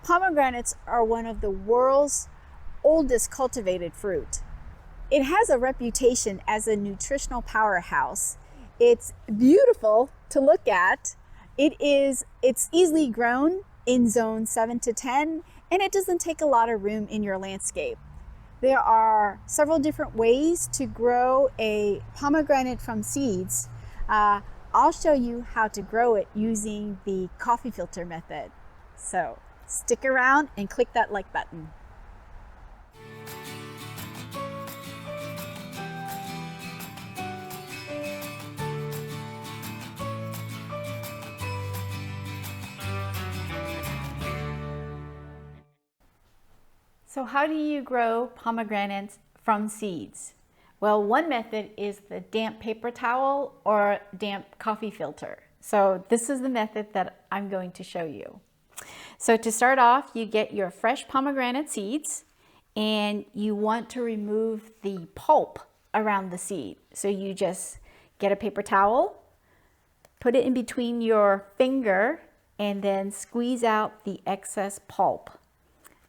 Pomegranates are one of the world's oldest cultivated fruit. It has a reputation as a nutritional powerhouse. It's beautiful to look at. It's easily grown in zone 7 to 10, and it doesn't take a lot of room in your landscape. There are several different ways to grow a pomegranate from seeds. I'll show you how to grow it using the coffee filter method. So stick around and click that like button. So how do you grow pomegranates from seeds? Well, one method is the damp paper towel or damp coffee filter. So this is the method that I'm going to show you. So to start off, you get your fresh pomegranate seeds and you want to remove the pulp around the seed. So you just get a paper towel, put it in between your finger, and then squeeze out the excess pulp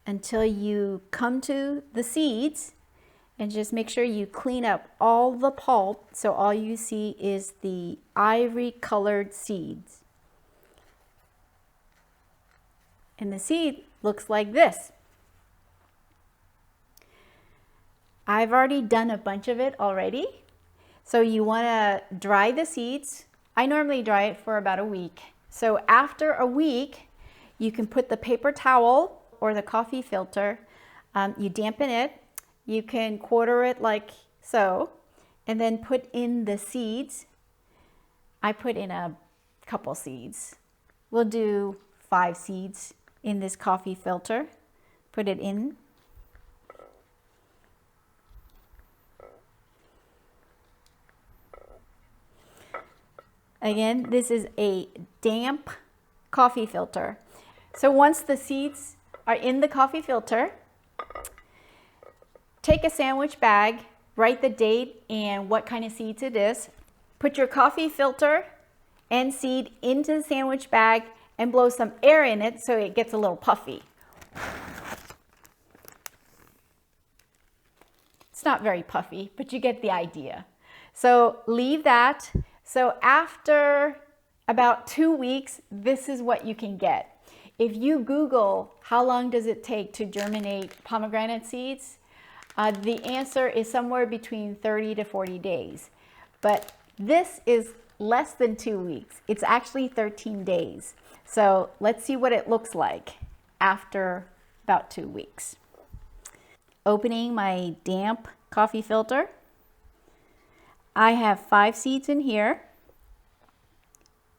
until you come to the seeds, and just make sure you clean up all the pulp so all you see is the ivory colored seeds. And the seed looks like this. I've already done a bunch of it already. So you want to dry the seeds. I normally dry it for about a week. So after a week, you can put the paper towel or the coffee filter, you dampen it, you can quarter it like so, and then put in the seeds. I put in a couple seeds. We'll do 5 seeds in this coffee filter. Put it in. Again, this is a damp coffee filter. So once the seeds are in the coffee filter, take a sandwich bag, write the date and what kind of seeds it is, put your coffee filter and seed into the sandwich bag and blow some air in it so it gets a little puffy. It's not very puffy, but you get the idea. So leave that. So after about 2 weeks, this is what you can get. If you Google how long does it take to germinate pomegranate seeds, the answer is somewhere between 30 to 40 days. But this is less than 2 weeks. It's actually 13 days. So let's see what it looks like after about 2 weeks. Opening my damp coffee filter. I have 5 seeds in here.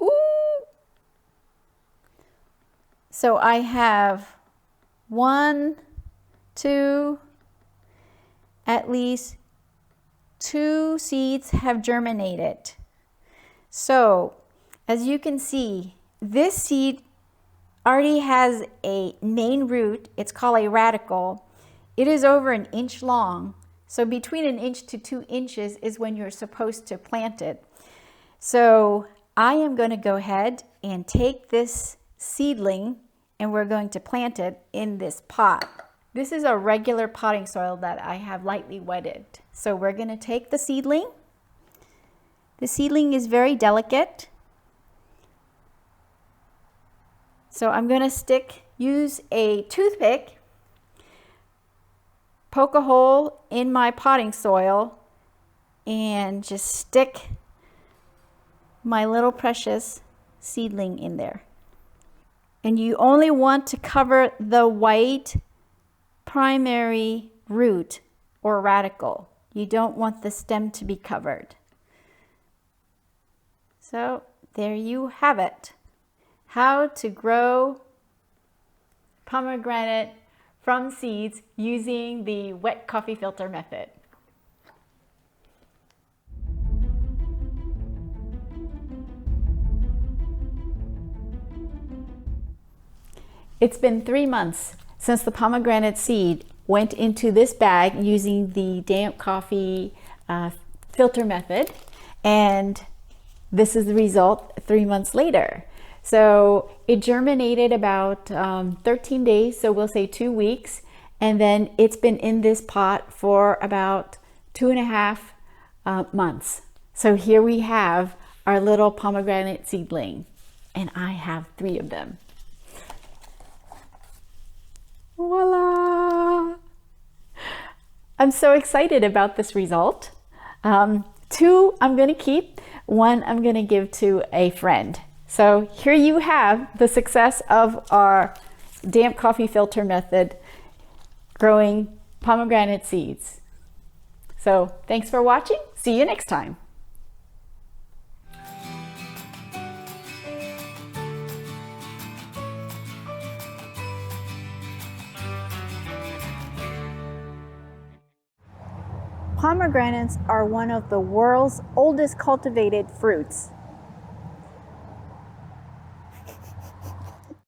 Ooh! So I have 1, 2, at least 2 seeds have germinated. So as you can see, this seed already has a main root. It's called a radical. It is over 1 inch long. So between 1 inch to 2 inches is when you're supposed to plant it. So I am going to go ahead and take this seedling and we're going to plant it in this pot. This is a regular potting soil that I have lightly wetted. So we're going to take the seedling. The seedling is very delicate. So I'm going to use a toothpick, poke a hole in my potting soil, and just stick my little precious seedling in there. And you only want to cover the white primary root or radical. You don't want the stem to be covered. So there you have it. How to grow pomegranate from seeds using the wet coffee filter method. It's been 3 months since the pomegranate seed went into this bag using the damp coffee filter method, and this is the result 3 months later. So it germinated about 13 days, so we'll say 2 weeks. And then it's been in this pot for about 2.5 months. So here we have our little pomegranate seedling, and I have 3 of them. Voila! I'm so excited about this result. 2 I'm going to keep, 1 I'm going to give to a friend. So here you have the success of our damp coffee filter method growing pomegranate seeds. So thanks for watching. See you next time. Pomegranates are one of the world's oldest cultivated fruits.